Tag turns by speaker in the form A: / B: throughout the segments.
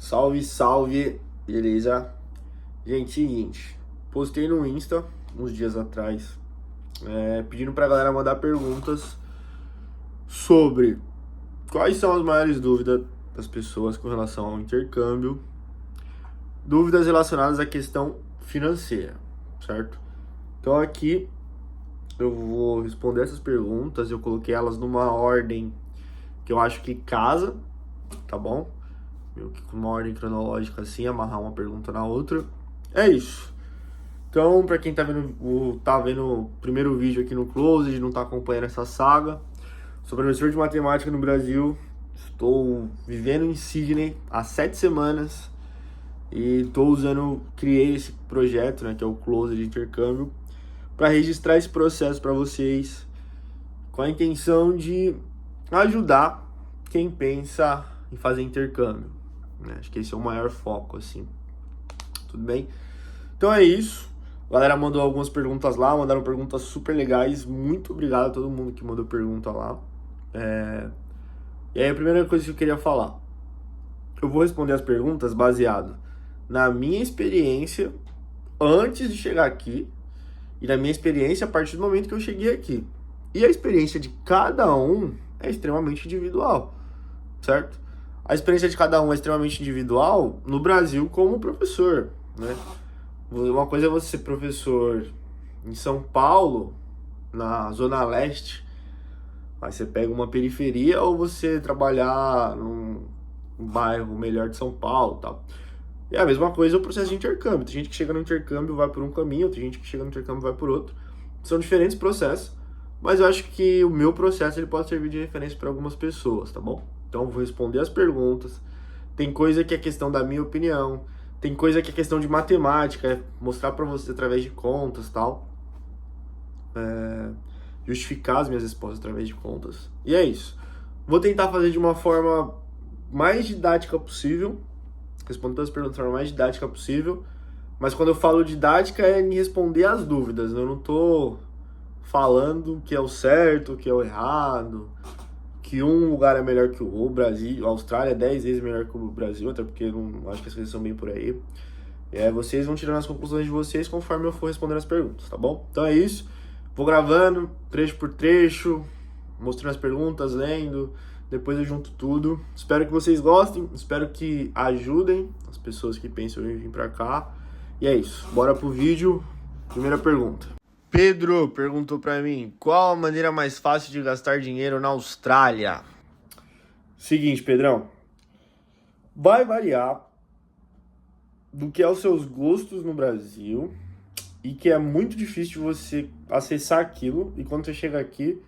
A: Salve, salve, beleza? Gente, seguinte, postei no Insta uns dias atrás, pedindo pra galera mandar perguntas sobre quais são as maiores dúvidas das pessoas com relação ao intercâmbio, dúvidas relacionadas à questão financeira, certo? Então aqui eu vou responder essas perguntas, eu coloquei elas numa ordem que eu acho que casa, tá bom? Meio que com uma ordem cronológica assim, amarrar uma pergunta na outra. É isso. Então, pra quem tá vendo o primeiro vídeo aqui no Close e não tá acompanhando essa saga, sou professor de matemática no Brasil, estou vivendo em Sydney há 7 semanas e criei esse projeto, né, que é o Close de intercâmbio, para registrar esse processo para vocês, com a intenção de ajudar quem pensa em fazer intercâmbio. Acho que esse é o maior foco, assim. Tudo bem? Então é isso. A galera mandou algumas perguntas lá, mandaram perguntas super legais. Muito obrigado a todo mundo que mandou pergunta lá. E aí a primeira coisa que eu queria falar. Eu vou responder as perguntas baseado na minha experiência antes de chegar aqui e na minha experiência a partir do momento que eu cheguei aqui. E a experiência de cada um é extremamente individual, certo? A experiência de cada um é extremamente individual no Brasil como professor, né? Uma coisa é você ser professor em São Paulo, na Zona Leste, aí você pega uma periferia, ou você trabalhar num bairro melhor de São Paulo e tal. E a mesma coisa é o processo de intercâmbio. Tem gente que chega no intercâmbio e vai por um caminho, tem gente que chega no intercâmbio e vai por outro. São diferentes processos, mas eu acho que o meu processo ele pode servir de referência para algumas pessoas, tá bom? Então eu vou responder as perguntas. Tem coisa que é questão da minha opinião, tem coisa que é questão de matemática, mostrar para você através de contas e tal. Justificar as minhas respostas através de contas. E é isso. Vou tentar fazer de uma forma mais didática possível, responder todas as perguntas da forma mais didática possível, mas quando eu falo didática é em responder as dúvidas. Eu não tô falando que é o certo, que é o errado, que um lugar é melhor que o Brasil, a Austrália é 10 vezes melhor que o Brasil, até porque eu não acho que as coisas são bem por aí. Vocês vão tirando as conclusões de vocês conforme eu for respondendo as perguntas, tá bom? Então é isso. Vou gravando, trecho por trecho, mostrando as perguntas, lendo, depois eu junto tudo. Espero que vocês gostem, espero que ajudem as pessoas que pensam em vir pra cá. E é isso, bora pro vídeo. Primeira pergunta. Pedro perguntou pra mim, qual a maneira mais fácil de gastar dinheiro na Austrália? Seguinte, Pedrão, vai variar do que é os seus gostos no Brasil e que é muito difícil de você acessar aquilo, e quando você chega aqui,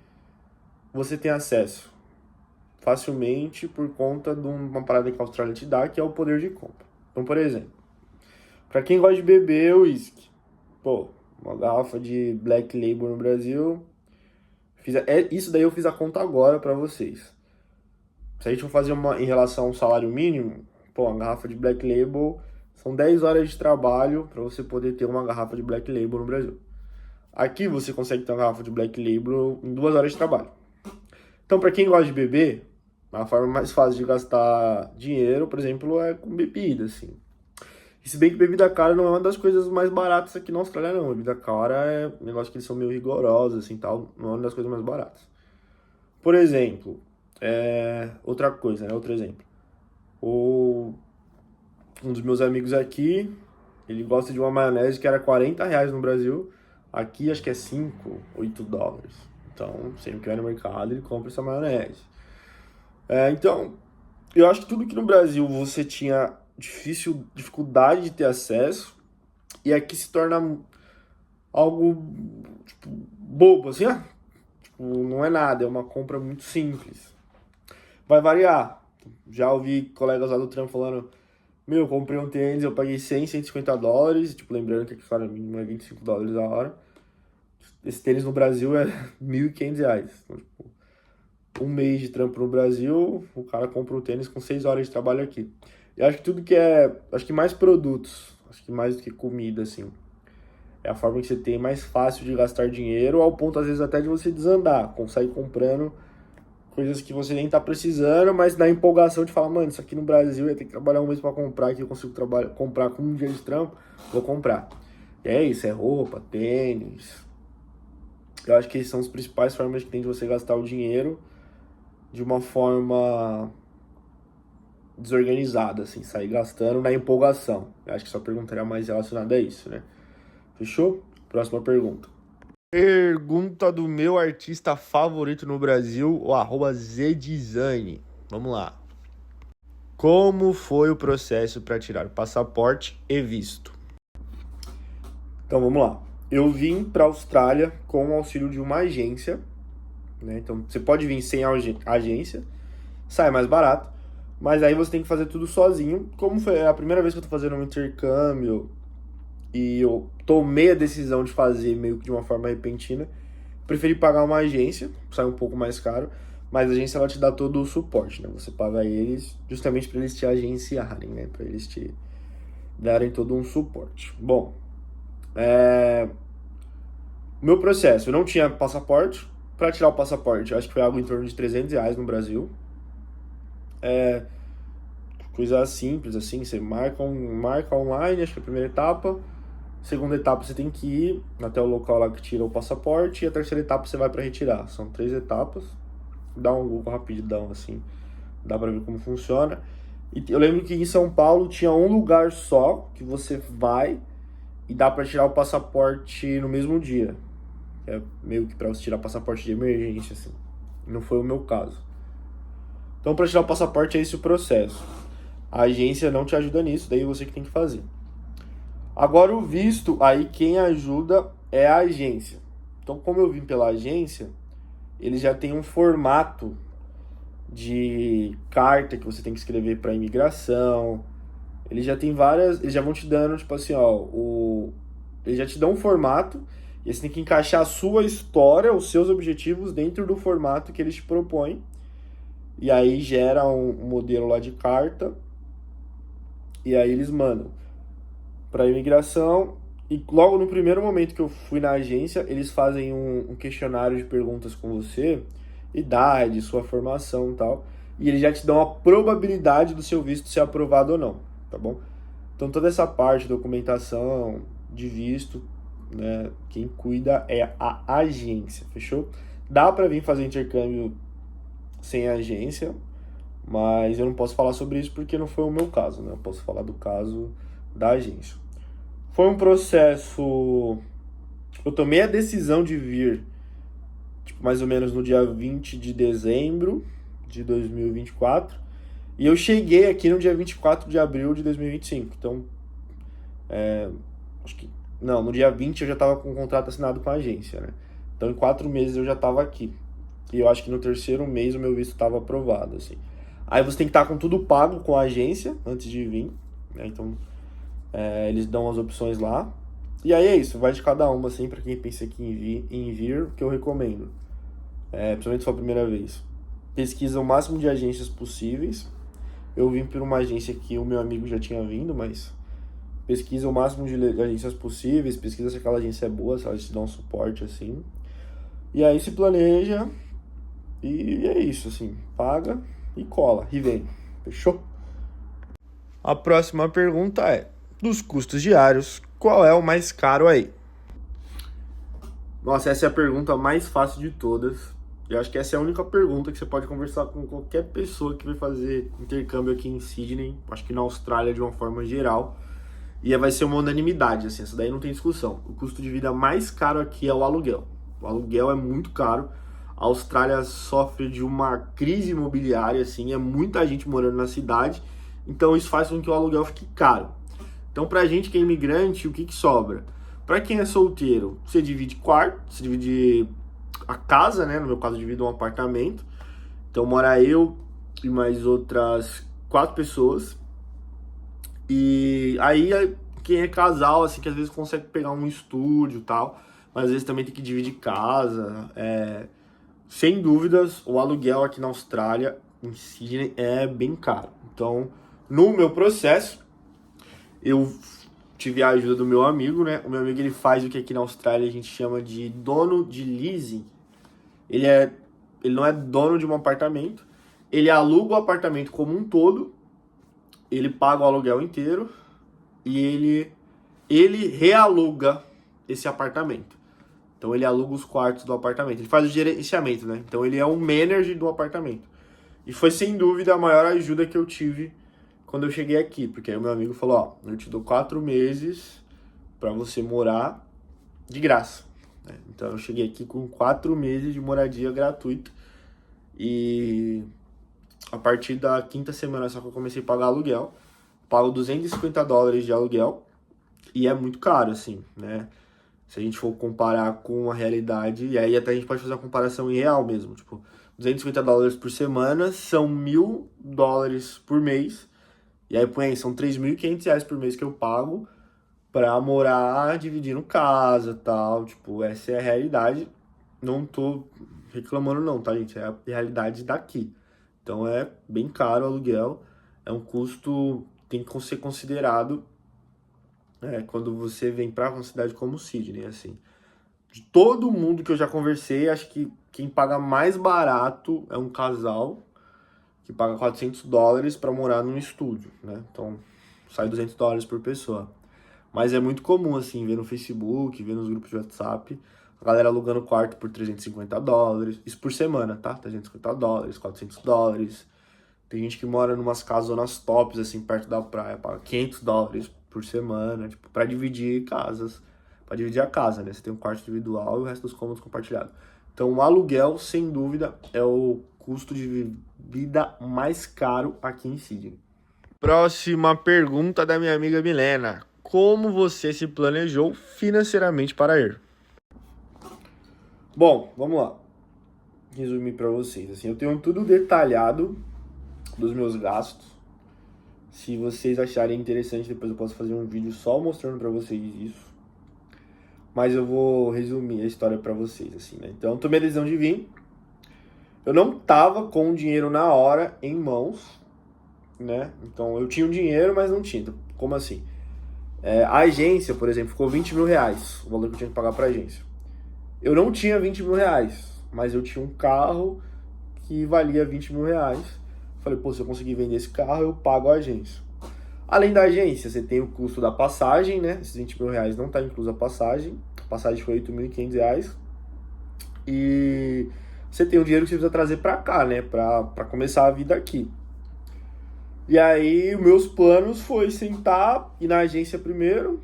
A: você tem acesso facilmente por conta de uma parada que a Austrália te dá, que é o poder de compra. Então, por exemplo, para quem gosta de beber uísque, uma garrafa de Black Label no Brasil, isso daí eu fiz a conta agora para vocês. Se a gente for fazer em relação ao salário mínimo, uma garrafa de Black Label são 10 horas de trabalho para você poder ter uma garrafa de Black Label no Brasil. Aqui você consegue ter uma garrafa de Black Label em 2 horas de trabalho. Então, para quem gosta de beber, a forma mais fácil de gastar dinheiro, por exemplo, é com bebida, assim. E se bem que bebida cara não é uma das coisas mais baratas aqui na Austrália, não. Bebida cara é um negócio que eles são meio rigorosos, assim, tal. Não é uma das coisas mais baratas. Por exemplo, outra coisa, né? Outro exemplo. Um dos meus amigos aqui, ele gosta de uma maionese que era R$40 no Brasil. Aqui acho que é 5, 8 dólares. Então, sempre que vai no mercado, ele compra essa maionese. Então, eu acho que tudo que no Brasil você tinha dificuldade de ter acesso, e aqui se torna algo, bobo, assim, não é nada, é uma compra muito simples. Vai variar. Já ouvi colegas lá do trampo falando, eu comprei um tênis, eu paguei 100, 150 dólares, lembrando que aqui o salário mínimo é 25 dólares a hora. Esse tênis no Brasil é R$1.500. Então, um mês de trampo no Brasil, o cara compra um tênis com 6 horas de trabalho aqui. Eu acho que acho que mais produtos, acho que mais do que comida, assim, é a forma que você tem mais fácil de gastar dinheiro, ao ponto, às vezes, até de você desandar, sair comprando coisas que você nem tá precisando, mas na empolgação de falar, mano, isso aqui no Brasil eu ia ter que trabalhar um mês pra comprar, que eu consigo comprar com um dia de trampo, vou comprar. E é isso, é roupa, tênis. Eu acho que esses são as principais formas que tem de você gastar o dinheiro de uma forma desorganizada, assim, sair gastando na empolgação. Eu acho que sua pergunta era mais relacionada a isso, né? Fechou? Próxima pergunta. Pergunta do meu artista favorito no Brasil, o @zdesign. Vamos lá. Como foi o processo para tirar o passaporte e visto? Então vamos lá. Eu vim para a Austrália com o auxílio de uma agência, né? Então você pode vir sem agência, sai mais barato, mas aí você tem que fazer tudo sozinho. Como foi a primeira vez que eu tô fazendo um intercâmbio e eu tomei a decisão de fazer meio que de uma forma repentina, preferi pagar uma agência, sai um pouco mais caro, mas a agência ela te dá todo o suporte, né? Você paga eles justamente para eles te agenciarem, né? Para eles te darem todo um suporte. Bom, o meu processo, eu não tinha passaporte. Para tirar o passaporte, eu acho que foi algo em torno de R$ 300 no Brasil. Coisa simples, assim, você marca online, acho que é a primeira etapa. Segunda etapa você tem que ir até o local lá que tira o passaporte. E a terceira etapa você vai para retirar. São 3 etapas. Dá um Google rapidão, assim. Dá para ver como funciona. E eu lembro que em São Paulo tinha um lugar só que você vai e dá para tirar o passaporte no mesmo dia. É meio que para você tirar passaporte de emergência, assim. Não foi o meu caso. Então, para tirar o passaporte é esse o processo. A agência não te ajuda nisso, daí você que tem que fazer. Agora o visto, aí quem ajuda é a agência. Então, como eu vim pela agência, eles já tem um formato de carta que você tem que escrever para imigração. Eles já tem várias, eles já vão te dando, tipo assim, ó, eles já te dão um formato e você tem que encaixar a sua história, os seus objetivos dentro do formato que eles te propõem. E aí gera um modelo lá de carta e aí eles mandam para imigração. E logo no primeiro momento que eu fui na agência, eles fazem um questionário de perguntas com você, idade, sua formação e tal, e eles já te dão a probabilidade do seu visto ser aprovado ou não, tá bom? Então toda essa parte, documentação de visto, né, quem cuida é a agência, fechou? Dá para vir fazer intercâmbio sem agência, mas eu não posso falar sobre isso porque não foi o meu caso, né? Eu posso falar do caso da agência. Foi um processo. Eu tomei a decisão de vir, tipo, mais ou menos no dia 20 de dezembro de 2024. E eu cheguei aqui no dia 24 de abril de 2025. Então, acho que. Não, no dia 20 eu já estava com o contrato assinado com a agência, né? Então, em 4 meses eu já estava aqui. E eu acho que no terceiro mês o meu visto estava aprovado, assim. Aí você tem que estar com tudo pago com a agência antes de vir, né? Então, eles dão as opções lá. E aí é isso, vai de cada uma, assim, pra quem pensa aqui em vir, que eu recomendo. Principalmente se for a primeira vez. Pesquisa o máximo de agências possíveis. Eu vim por uma agência que o meu amigo já tinha vindo, mas pesquisa o máximo de agências possíveis, pesquisa se aquela agência é boa, se elas te dão suporte, assim. E aí se planeja, e é isso, assim, paga e cola, e vem. Fechou? A próxima pergunta é: dos custos diários, qual é o mais caro aí? Nossa, essa é a pergunta mais fácil de todas. Eu acho que essa é a única pergunta que você pode conversar com qualquer pessoa que vai fazer intercâmbio aqui em Sydney, acho que na Austrália de uma forma geral. E vai ser uma unanimidade, assim, essa daí não tem discussão. O custo de vida mais caro aqui é o aluguel. O aluguel é muito caro. A Austrália sofre de uma crise imobiliária, assim, é muita gente morando na cidade, então isso faz com que o aluguel fique caro. Então, pra gente que é imigrante, o que sobra? Pra quem é solteiro, você divide quarto, você divide a casa, né? No meu caso, eu divido um apartamento. Então, mora eu e mais outras 4 pessoas. E aí, quem é casal, assim, que às vezes consegue pegar um estúdio e tal, mas às vezes também tem que dividir casa. Sem dúvidas, o aluguel aqui na Austrália, em Sydney, é bem caro. Então, no meu processo, eu tive a ajuda do meu amigo, né? O meu amigo, ele faz o que aqui na Austrália a gente chama de dono de leasing. Ele é ele não é dono de um apartamento, ele aluga o apartamento como um todo, ele paga o aluguel inteiro e ele realuga esse apartamento. Então ele aluga os quartos do apartamento, ele faz o gerenciamento, né? Então ele é um manager do apartamento. E foi sem dúvida a maior ajuda que eu tive quando eu cheguei aqui, porque aí o meu amigo falou, ó, eu te dou 4 meses para você morar de graça. Então eu cheguei aqui com 4 meses de moradia gratuita e a partir da quinta semana só que eu comecei a pagar aluguel. Pago $250 de aluguel e é muito caro, assim, né? Se a gente for comparar com a realidade, e aí até a gente pode fazer uma comparação em real mesmo, tipo, $250 por semana são $1.000 por mês, e aí põe aí, são R$3.500 por mês que eu pago pra morar dividindo casa e tal, tipo, essa é a realidade, não tô reclamando não, tá, gente? É a realidade daqui. Então é bem caro o aluguel, é um custo tem que ser considerado quando você vem para uma cidade como Sydney, assim. De todo mundo que eu já conversei, acho que quem paga mais barato é um casal que paga $400 para morar num estúdio, né? Então sai $200 por pessoa. Mas é muito comum, assim, ver no Facebook, ver nos grupos de WhatsApp, a galera alugando quarto por $350, isso por semana, tá? $350, $400. Tem gente que mora numas casonas tops, assim, perto da praia, paga $500 por semana, tipo, pra dividir casas, pra dividir a casa, né? Você tem um quarto individual e o resto dos cômodos compartilhados. Então, o aluguel, sem dúvida, é o custo de vida mais caro aqui em Sydney. Próxima pergunta da minha amiga Milena. Como você se planejou financeiramente para ir? Bom, vamos lá. Resumir pra vocês, assim, eu tenho tudo detalhado dos meus gastos. Se vocês acharem interessante, depois eu posso fazer um vídeo só mostrando pra vocês isso. Mas eu vou resumir a história pra vocês, assim, né? Então, eu tomei a decisão de vir. Eu não tava com o dinheiro na hora em mãos, né? Então, eu tinha o dinheiro, mas não tinha. Então, como assim? A agência, por exemplo, ficou R$20.000, o valor que eu tinha que pagar pra agência. Eu não tinha R$20.000, mas eu tinha um carro que valia R$20.000. Falei, pô, se eu conseguir vender esse carro, eu pago a agência. Além da agência, você tem o custo da passagem, né? Esses R$20.000 não tá incluso a passagem. A passagem foi R$8.500. E você tem o dinheiro que você precisa trazer pra cá, né? Pra começar a vida aqui. E aí, os meus planos foi sentar, ir na agência primeiro,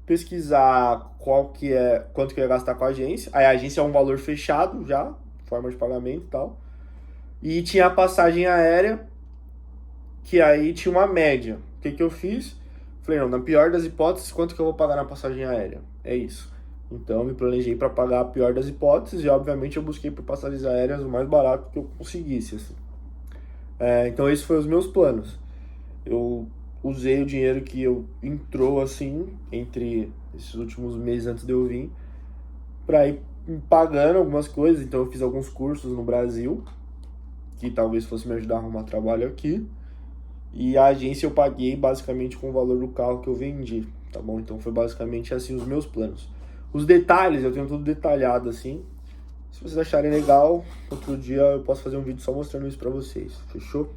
A: pesquisar quanto que eu ia gastar com a agência. Aí a agência é um valor fechado já, forma de pagamento e tal. E tinha a passagem aérea, que aí tinha uma média. O que eu fiz? Falei, não, na pior das hipóteses, quanto que eu vou pagar na passagem aérea? É isso. Então eu me planejei para pagar a pior das hipóteses e obviamente eu busquei por passagens aéreas o mais barato que eu conseguisse, assim. Então esses foram os meus planos. Eu usei o dinheiro que entrou assim, entre esses últimos meses antes de eu vir, para ir pagando algumas coisas. Então eu fiz alguns cursos no Brasil, que talvez fosse me ajudar a arrumar trabalho aqui. E a agência eu paguei basicamente com o valor do carro que eu vendi, tá bom? Então foi basicamente assim os meus planos. Os detalhes, eu tenho tudo detalhado assim. Se vocês acharem legal, outro dia eu posso fazer um vídeo só mostrando isso pra vocês, fechou?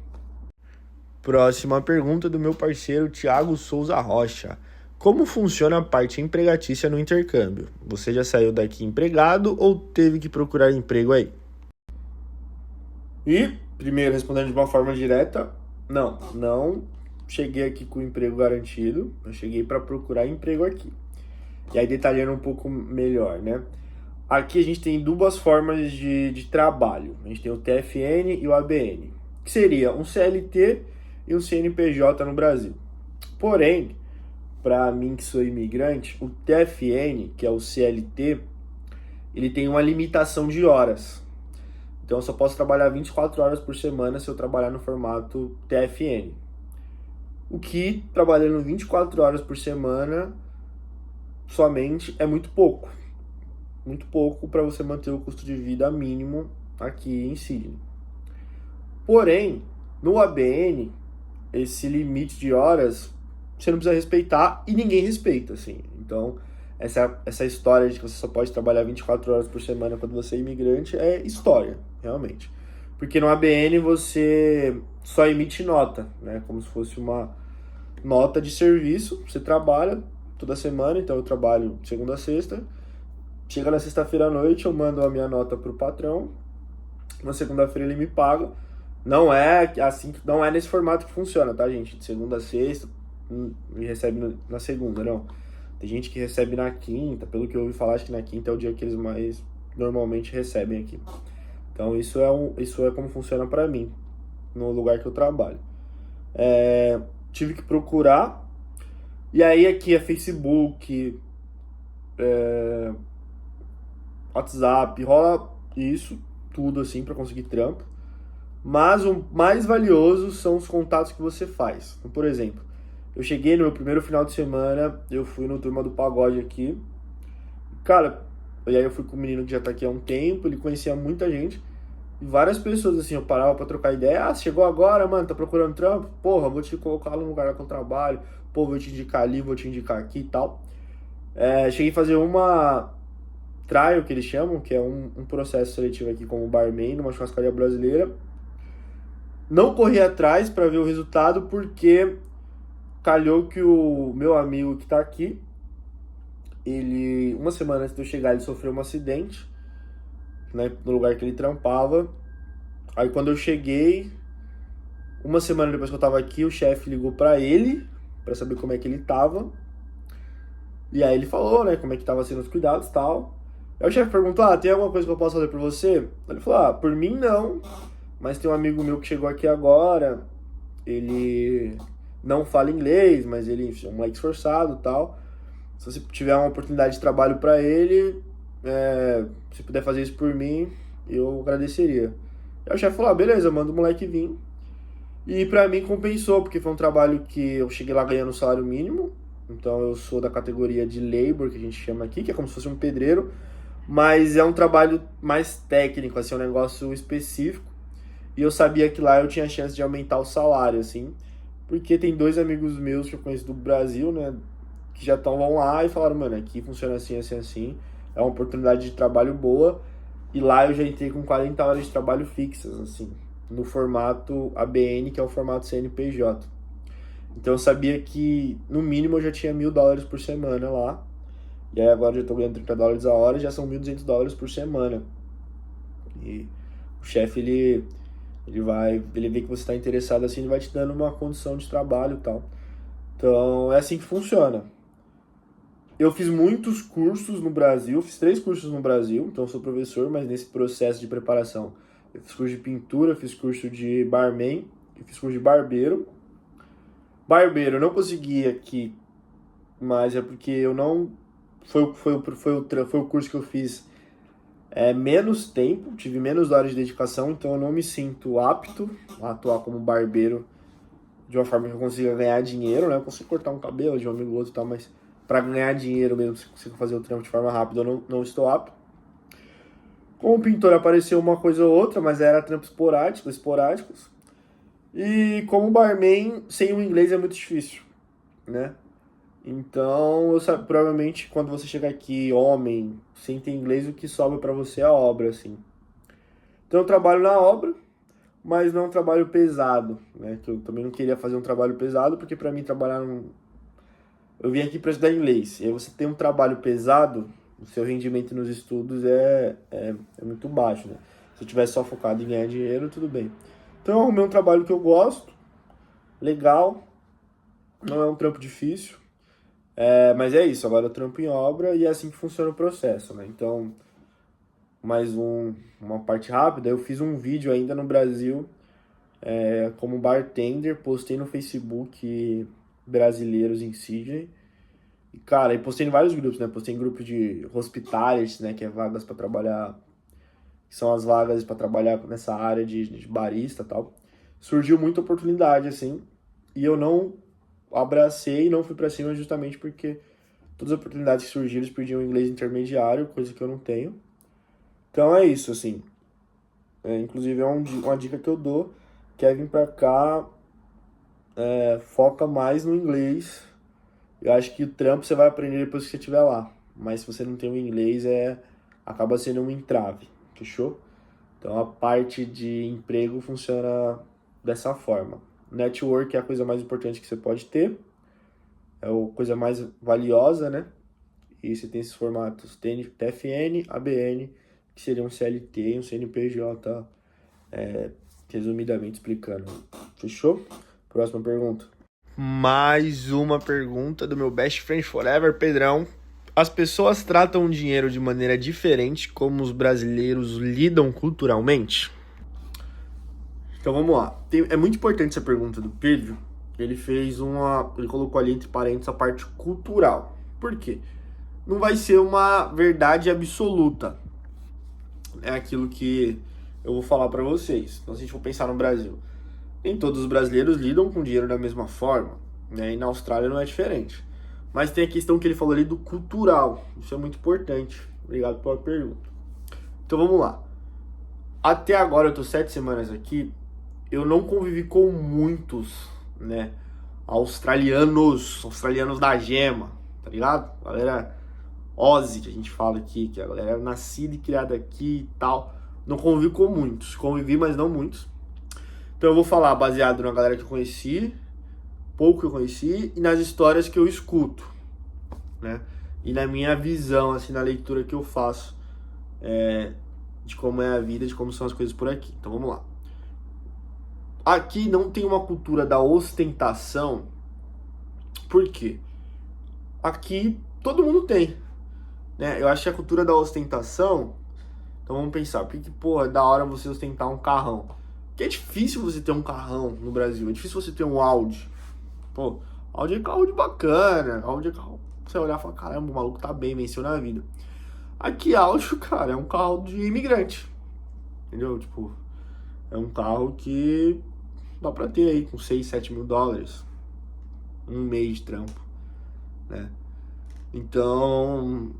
A: Próxima pergunta do meu parceiro Thiago Souza Rocha. Como funciona a parte empregatícia no intercâmbio? Você já saiu daqui empregado ou teve que procurar emprego aí? E, primeiro, respondendo de uma forma direta, não cheguei aqui com emprego garantido, eu cheguei para procurar emprego aqui. E aí, detalhando um pouco melhor, né? Aqui a gente tem duas formas de trabalho. A gente tem o TFN e o ABN, que seria um CLT e um CNPJ no Brasil. Porém, para mim que sou imigrante, o TFN, que é o CLT, ele tem uma limitação de horas. Então eu só posso trabalhar 24 horas por semana se eu trabalhar no formato TFN. O que, trabalhando 24 horas por semana, somente é muito pouco. Muito pouco para você manter o custo de vida mínimo aqui em Sydney. Porém, no ABN, esse limite de horas você não precisa respeitar e ninguém respeita, assim. Então, essa história de que você só pode trabalhar 24 horas por semana quando você é imigrante é história. realmente. Porque no ABN você só emite nota, né? Como se fosse uma nota de serviço. Você trabalha toda semana, então eu trabalho de segunda a sexta. Chega na sexta-feira à noite, eu mando a minha nota pro patrão. Na segunda-feira ele me paga. Não é assim, não é nesse formato que funciona, tá, gente? De segunda a sexta, me recebe na segunda, não. Tem gente que recebe na quinta, pelo que eu ouvi falar, acho que na quinta é o dia que eles mais normalmente recebem aqui. Então isso é como funciona pra mim, no lugar que eu trabalho. Tive que procurar, e aí aqui é Facebook, WhatsApp, rola isso, tudo assim pra conseguir trampo. Mas o mais valioso são os contatos que você faz. Então, por exemplo, eu cheguei no meu primeiro final de semana, eu fui no Turma do Pagode aqui. Cara, e aí eu fui com um menino que já tá aqui há um tempo, ele conhecia muita gente. E várias pessoas, assim, eu parava pra trocar ideia. Ah, chegou agora, mano, tá procurando trampo? Porra, vou te colocar no lugar que eu trabalho. Pô, vou te indicar ali, vou te indicar aqui e tal. Cheguei a fazer uma trial, que eles chamam, que é um processo seletivo aqui como barman numa churrascaria brasileira. Não corri atrás para ver o resultado porque calhou que o meu amigo que tá aqui, ele, uma semana antes de eu chegar, ele sofreu um acidente, né, no lugar que ele trampava. Aí quando eu cheguei, uma semana depois que eu tava aqui, o chefe ligou pra ele, pra saber como é que ele tava. E aí ele falou, né, como é que tava sendo os cuidados e tal. Aí o chefe perguntou, tem alguma coisa que eu posso fazer por você? Ele falou, por mim não, mas tem um amigo meu que chegou aqui agora, ele não fala inglês, mas ele é um moleque esforçado e tal. Se você tiver uma oportunidade de trabalho pra ele, se puder fazer isso por mim, eu agradeceria. Aí o chefe falou, beleza, manda o moleque vir. E pra mim compensou, porque foi um trabalho que eu cheguei lá ganhando salário mínimo. Então eu sou da categoria de labor, que a gente chama aqui, que é como se fosse um pedreiro. Mas é um trabalho mais técnico, assim, um negócio específico. E eu sabia que lá eu tinha chance de aumentar o salário, assim. Porque tem dois amigos meus que eu conheço do Brasil, né? Que já vão lá e falaram, mano, aqui funciona assim, assim, assim. É uma oportunidade de trabalho boa. E lá eu já entrei com 40 horas de trabalho fixas, assim. No formato ABN, que é o formato CNPJ. Então eu sabia que, no mínimo, eu já tinha $1.000 por semana lá. E aí agora eu já tô ganhando $30 a hora, já são $1.200 por semana. E o chefe, ele vê que você está interessado assim, ele vai te dando uma condição de trabalho e tal. Então é assim que funciona. Eu fiz muitos cursos no Brasil, fiz 3 cursos no Brasil, então eu sou professor, mas nesse processo de preparação eu fiz curso de pintura, fiz curso de barman e fiz curso de barbeiro. Barbeiro eu não consegui aqui, mas é porque eu não... Foi o curso que eu fiz menos tempo, tive menos horas de dedicação, então eu não me sinto apto a atuar como barbeiro de uma forma que eu consiga ganhar dinheiro, né? Eu consigo cortar um cabelo de um amigo ou outro e tal, mas para ganhar dinheiro mesmo, se eu consigo fazer o trampo de forma rápida, eu não estou apto. Como pintor apareceu uma coisa ou outra, mas era trampos esporádicos. E como barman, sem o inglês é muito difícil, né? Então, provavelmente, quando você chegar aqui, homem, sem ter inglês, o que sobra pra você é a obra, assim. Então, eu trabalho na obra, mas não é um trabalho pesado, né? Que eu também não queria fazer um trabalho pesado, porque pra mim trabalhar eu vim aqui pra estudar inglês. E aí você tem um trabalho pesado, o seu rendimento nos estudos é muito baixo, né? Se eu tivesse só focado em ganhar dinheiro, tudo bem. Então, eu arrumei um trabalho que eu gosto, legal, não é um trampo difícil. Mas é isso, agora eu trampo em obra e é assim que funciona o processo, né? Então, mais uma parte rápida, eu fiz um vídeo ainda no Brasil como bartender, postei no Facebook brasileiros em Sydney. E, cara, eu postei em vários grupos, né? Postei em grupo de hospitality, né? Que é vagas para trabalhar, que são as vagas para trabalhar nessa área de barista e tal. Surgiu muita oportunidade, assim, e eu não abracei e não fui pra cima justamente porque todas as oportunidades que surgiram eles pediam inglês intermediário, coisa que eu não tenho. Então é isso, assim. Inclusive é uma dica que eu dou, quer vir pra cá, foca mais no inglês. Eu acho que o trampo você vai aprender depois que você estiver lá. Mas se você não tem o inglês, acaba sendo um entrave. Fechou? Então a parte de emprego funciona dessa forma. Network é a coisa mais importante que você pode ter, é a coisa mais valiosa, né? E você tem esses formatos TFN, ABN, que seria um CLT e um CNPJ, resumidamente explicando. Fechou? Próxima pergunta. Mais uma pergunta do meu best friend forever, Pedrão. As pessoas tratam o dinheiro de maneira diferente como os brasileiros lidam culturalmente? Então vamos lá. É muito importante essa pergunta do Pedro. Ele colocou ali entre parênteses a parte cultural. Por quê? Não vai ser uma verdade absoluta. É aquilo que eu vou falar pra vocês. Então, se a gente for pensar no Brasil, nem todos os brasileiros lidam com dinheiro da mesma forma, né? E na Austrália não é diferente. Mas tem a questão que ele falou ali do cultural. Isso é muito importante. Obrigado pela pergunta. Então vamos lá. Até agora, eu tô 7 semanas aqui, eu não convivi com muitos, né, australianos da gema, tá ligado? Galera Aussie, que a gente fala aqui, que a galera é nascida e criada aqui e tal. Não convivi com muitos, convivi, mas não muitos. Então eu vou falar baseado na galera que eu conheci, pouco que eu conheci, e nas histórias que eu escuto, né? E na minha visão, assim, na leitura que eu faço, de como é a vida, de como são as coisas por aqui. Então vamos lá. Aqui não tem uma cultura da ostentação. Por quê? Aqui todo mundo tem, né? Eu acho que a cultura da ostentação... Então vamos pensar, por que, porra, é da hora você ostentar um carrão? Porque é difícil você ter um carrão no Brasil, é difícil você ter um Audi. Pô, Audi é carro de bacana, Audi é carro... Você olhar e falar, caramba, o maluco tá bem, venceu na vida. Aqui, Audi, cara, é um carro de imigrante, entendeu? Tipo, é um carro que dá pra ter aí com 6, 7 mil dólares. Um mês de trampo, né? Então,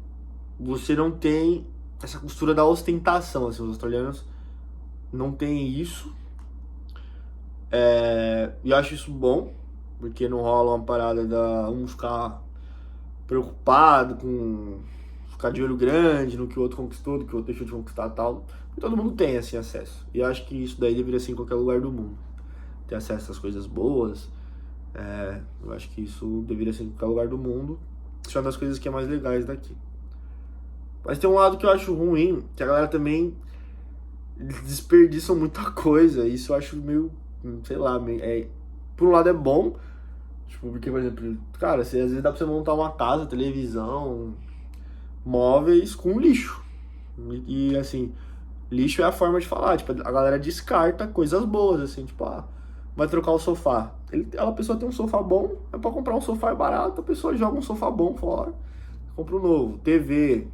A: você não tem essa costura da ostentação, assim, os australianos não tem isso. E eu acho isso bom, porque não rola uma parada da um ficar preocupado com ficar de olho grande no que o outro conquistou, do que o outro deixou de conquistar tal. E todo mundo tem, assim, acesso. E eu acho que isso daí deveria ser em qualquer lugar do mundo. Ter acesso às coisas boas. Eu acho que isso deveria ser em qualquer lugar do mundo. Isso é uma das coisas que é mais legais daqui. Mas tem um lado que eu acho ruim, que a galera também desperdiça muita coisa. Isso eu acho meio, sei lá, por um lado é bom, tipo, porque, por exemplo, cara, às vezes dá pra você montar uma casa, televisão, móveis com lixo. E assim, lixo é a forma de falar, tipo, a galera descarta coisas boas, assim, tipo, vai trocar o sofá. A pessoa tem um sofá bom, é pra comprar um sofá barato, a pessoa joga um sofá bom fora, compra um novo, TV,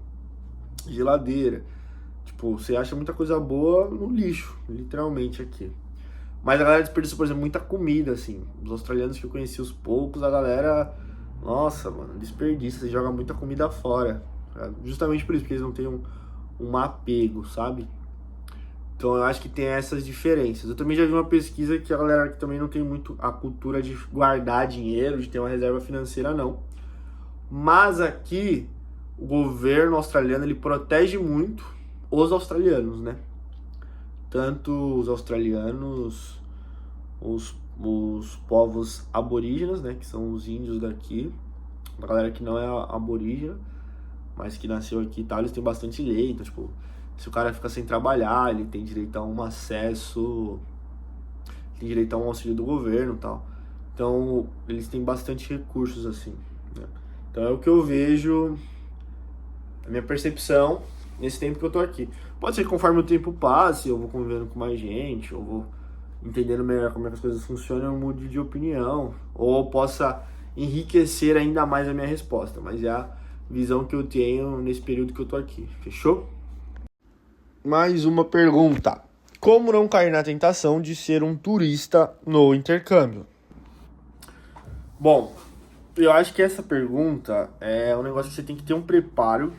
A: geladeira. Tipo, você acha muita coisa boa no lixo, literalmente aqui. Mas a galera desperdiça, por exemplo, muita comida, assim. Os australianos que eu conheci, os poucos, a galera... Nossa, mano, desperdiça, você joga muita comida fora. Justamente por isso, porque eles não têm um apego, sabe? Então eu acho que tem essas diferenças. Eu também já vi uma pesquisa que a galera que também não tem muito a cultura de guardar dinheiro, de ter uma reserva financeira, não. Mas aqui, o governo australiano, ele protege muito os australianos, né? Tanto os australianos, os povos aborígenas, né? Que são os índios daqui. A galera que não é aborígena, mas que nasceu aqui e tal, eles têm bastante lei. Então, tipo, se o cara fica sem trabalhar, ele tem direito a um acesso, tem direito a um auxílio do governo e tal. Então, eles têm bastante recursos, assim, né? Então, é o que eu vejo, a minha percepção nesse tempo que eu tô aqui. Pode ser que conforme o tempo passe, eu vou convivendo com mais gente, eu vou entendendo melhor como é que as coisas funcionam, eu mude de opinião, ou eu possa enriquecer ainda mais a minha resposta, mas é a visão que eu tenho nesse período que eu tô aqui, fechou? Mais uma pergunta. Como não cair na tentação de ser um turista no intercâmbio? Bom, eu acho que essa pergunta é um negócio que você tem que ter um preparo,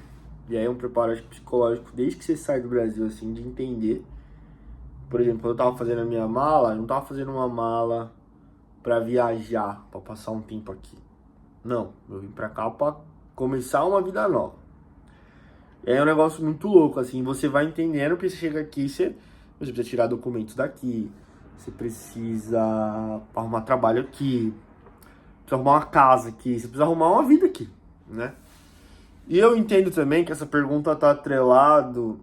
A: e aí um preparo psicológico desde que você sai do Brasil, assim, de entender. Por exemplo, quando eu tava fazendo a minha mala, eu não tava fazendo uma mala pra viajar, pra passar um tempo aqui. Não, eu vim pra cá pra começar uma vida nova. É um negócio muito louco, assim, você vai entendendo que você chega aqui, você Você precisa tirar documentos daqui, você precisa arrumar trabalho aqui, precisa arrumar uma casa aqui, você precisa arrumar uma vida aqui, né? E eu entendo também que essa pergunta tá atrelado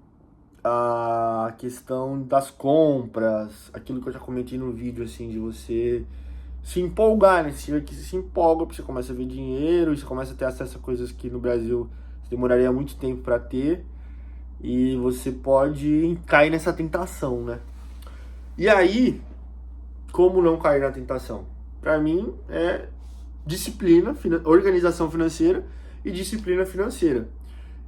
A: à questão das compras, aquilo que eu já comentei no vídeo, assim, de você se empolgar, né? Você se empolga, porque você começa a ver dinheiro, e você começa a ter acesso a coisas que no Brasil você demoraria muito tempo para ter, e você pode cair nessa tentação, né? E aí, como não cair na tentação? Para mim, é disciplina, organização financeira e disciplina financeira.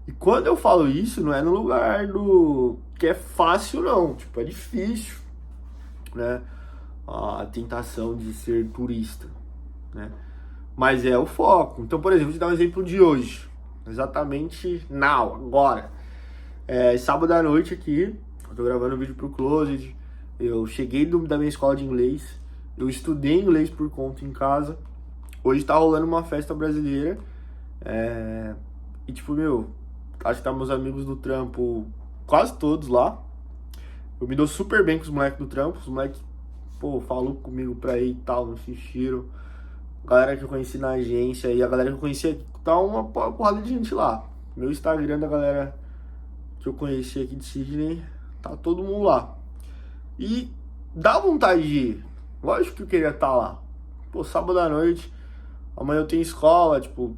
A: E quando eu falo isso, não é no lugar do que é fácil, não. Tipo, é difícil, né? A tentação de ser turista, né? Mas é o foco. Então, por exemplo, vou te dar um exemplo de hoje. Exatamente now, agora. Sábado à noite aqui, eu tô gravando um vídeo pro Closet. Eu cheguei da minha escola de inglês. Eu estudei inglês por conta em casa. Hoje tá rolando uma festa brasileira. E tipo, acho que tá meus amigos do trampo quase todos lá. Eu me dou super bem com os moleques do trampo. Os moleques, falou comigo pra ir e tal, não insistiram. Galera que eu conheci na agência e a galera que eu conheci aqui, tá uma porrada de gente lá. Meu Instagram da galera que eu conheci aqui de Sydney, tá todo mundo lá. E dá vontade de ir. Lógico que eu queria estar lá. Sábado à noite, amanhã eu tenho escola, tipo,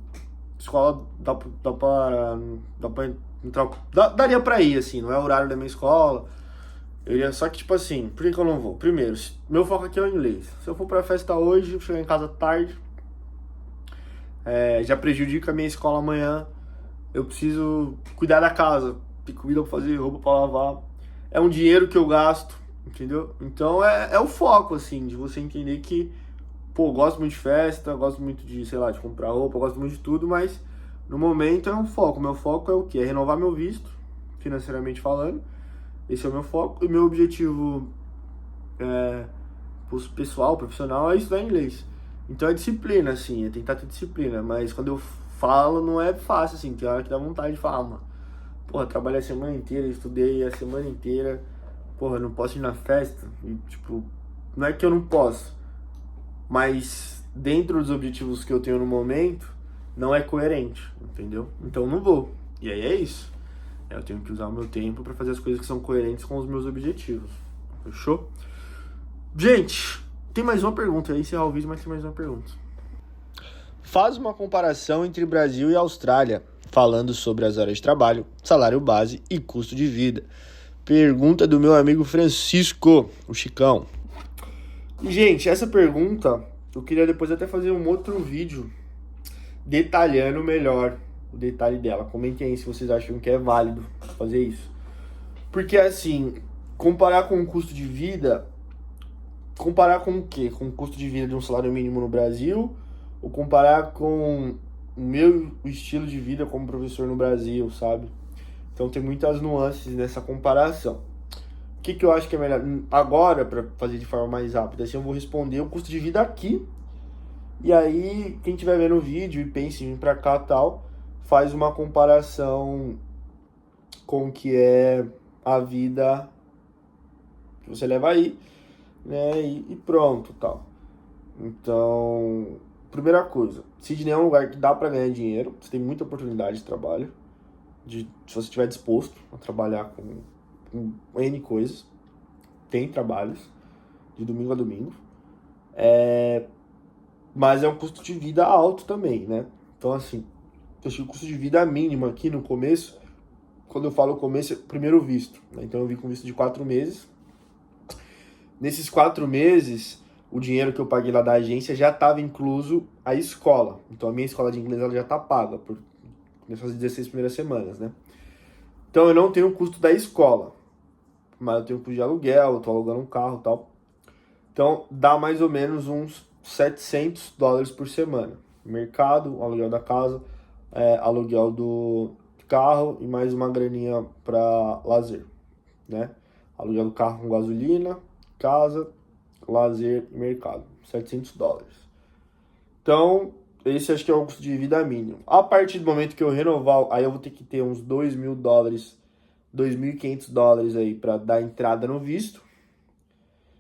A: escola dá pra entrar, daria pra ir, assim, não é o horário da minha escola. Eu iria, só que, tipo assim, por que eu não vou? Primeiro, meu foco aqui é o inglês. Se eu for pra festa hoje, eu chegar em casa tarde, já prejudica a minha escola amanhã. Eu preciso cuidar da casa, ter comida pra fazer, roupa pra lavar. É um dinheiro que eu gasto, entendeu? Então é o foco, assim, de você entender que, gosto muito de festa, gosto muito de, sei lá, de comprar roupa, gosto muito de tudo, mas no momento é um foco. Meu foco é o quê? É renovar meu visto, financeiramente falando. Esse é o meu foco. E meu objetivo pessoal, profissional, é estudar inglês. Então é disciplina, assim, é tentar ter disciplina. Mas quando eu falo, não é fácil, assim. Tem hora que dá vontade de falar, mano. Trabalhei a semana inteira, estudei a semana inteira. Não posso ir na festa. E, tipo, não é que eu não posso. Mas dentro dos objetivos que eu tenho no momento, não é coerente, entendeu? Então não vou. E aí é isso. Eu tenho que usar o meu tempo para fazer as coisas que são coerentes com os meus objetivos. Fechou? Gente, tem mais uma pergunta. Eu ia encerrar o vídeo, mas tem mais uma pergunta. Faz uma comparação entre Brasil e Austrália, falando sobre as horas de trabalho, salário base e custo de vida. Pergunta do meu amigo Francisco, o Chicão. E, gente, essa pergunta, eu queria depois até fazer um outro vídeo detalhando melhor o detalhe dela. Comentem aí se vocês acham que é válido fazer isso. Porque, assim, comparar com o custo de vida... Comparar com o quê? Com o custo de vida de um salário mínimo no Brasil? Ou comparar com o meu estilo de vida como professor no Brasil, sabe? Então tem muitas nuances nessa comparação. O que eu acho que é melhor? Agora, para fazer de forma mais rápida, assim, eu vou responder o custo de vida aqui. E aí, quem estiver vendo o vídeo e pensa em vir pra cá e tal, faz uma comparação com o que é a vida que você leva aí, né? E pronto, tal. Então, primeira coisa, Sydney é um lugar que dá pra ganhar dinheiro, você tem muita oportunidade de trabalho, se você estiver disposto a trabalhar com N coisas, tem trabalhos de domingo a domingo, mas é um custo de vida alto também, né? Então, assim, eu acho que o custo de vida mínimo aqui no começo, quando eu falo começo, é o primeiro visto, né? Então eu vim com visto de 4 meses. Nesses 4 meses, o dinheiro que eu paguei lá da agência já estava incluso a escola. Então a minha escola de inglês ela já está paga nessas 16 primeiras semanas, né? Então eu não tenho o custo da escola, mas eu tenho o custo de aluguel, eu tô alugando um carro e tal. Então dá mais ou menos uns $700 por semana. Mercado, aluguel da casa, aluguel do carro e mais uma graninha para lazer, né? Aluguel do carro com gasolina, casa, lazer e mercado, $700. Então, esse acho que é o custo de vida mínimo. A partir do momento que eu renovar, aí eu vou ter que ter uns $2.000 $2.500 aí para dar entrada no visto.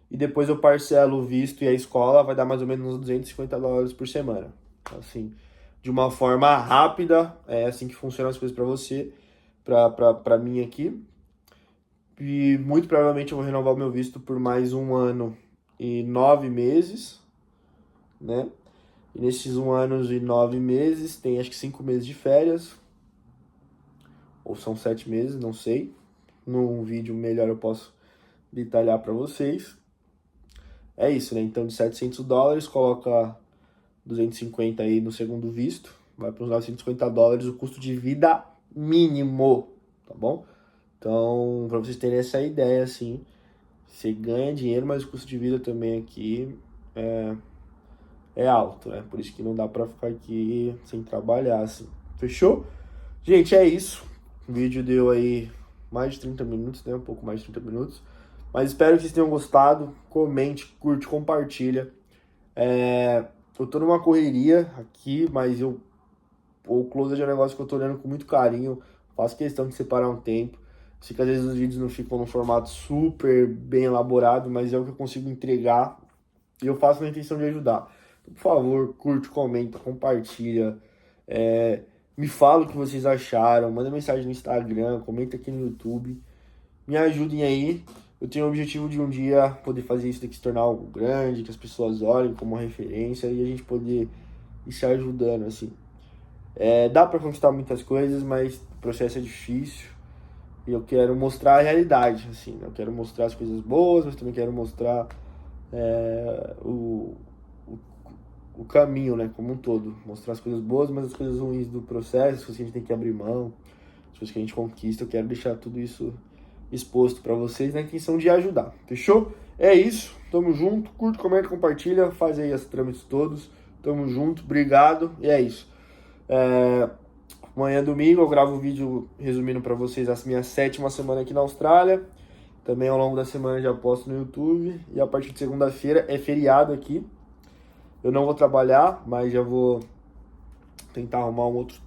A: E depois eu parcelo o visto e a escola vai dar mais ou menos uns $250 por semana. Assim, de uma forma rápida, é assim que funcionam as coisas para você, para mim aqui. E muito provavelmente eu vou renovar o meu visto por mais 1 ano e 9 meses, né? E nesses 1 ano e 9 meses tem acho que 5 meses de férias, ou são 7 meses, não sei. Num vídeo melhor eu posso detalhar para vocês. É isso, né? Então de $700, coloca 250 aí no segundo visto, vai para uns $950 o custo de vida mínimo, tá bom? Então, para vocês terem essa ideia, assim, você ganha dinheiro, mas o custo de vida também aqui é alto, né? Por isso que não dá para ficar aqui sem trabalhar, assim. Fechou? Gente, é isso. O vídeo deu aí mais de 30 minutos, né? Um pouco mais de 30 minutos. Mas espero que vocês tenham gostado. Comente, curte, compartilha. Eu tô numa correria aqui, mas o Closer é um negócio que eu tô olhando com muito carinho. Faço questão de separar um tempo. Sei que às vezes os vídeos não ficam num formato super bem elaborado, mas é o que eu consigo entregar. E eu faço na intenção de ajudar. Então, por favor, curte, comenta, compartilha. Me fala o que vocês acharam. Manda mensagem no Instagram, comenta aqui no YouTube. Me ajudem aí. Eu tenho o objetivo de um dia poder fazer isso daqui se tornar algo grande, que as pessoas olhem como uma referência e a gente poder ir se ajudando, assim. Dá para conquistar muitas coisas, mas o processo é difícil. E eu quero mostrar a realidade, assim. Eu quero mostrar as coisas boas, mas também quero mostrar o caminho, né, como um todo. Mostrar as coisas boas, mas as coisas ruins do processo, as coisas que a gente tem que abrir mão, as coisas que a gente conquista. Eu quero deixar tudo isso exposto para vocês na intenção de ajudar. Fechou? É isso. Tamo junto. Curte, comenta, compartilha. Faz aí os trâmites todos. Tamo junto. Obrigado. E é isso. Amanhã, domingo, eu gravo um vídeo resumindo para vocês a minha 7ª semana aqui na Austrália. Também ao longo da semana já posto no YouTube. E a partir de segunda-feira é feriado aqui. Eu não vou trabalhar, mas já vou tentar arrumar um outro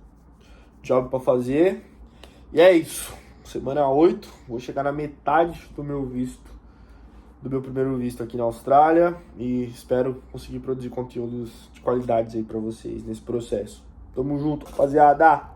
A: job para fazer. E é isso. Semana 8, vou chegar na metade do meu visto, do meu primeiro visto aqui na Austrália. E espero conseguir produzir conteúdos de qualidade aí para vocês nesse processo. Tamo junto, rapaziada!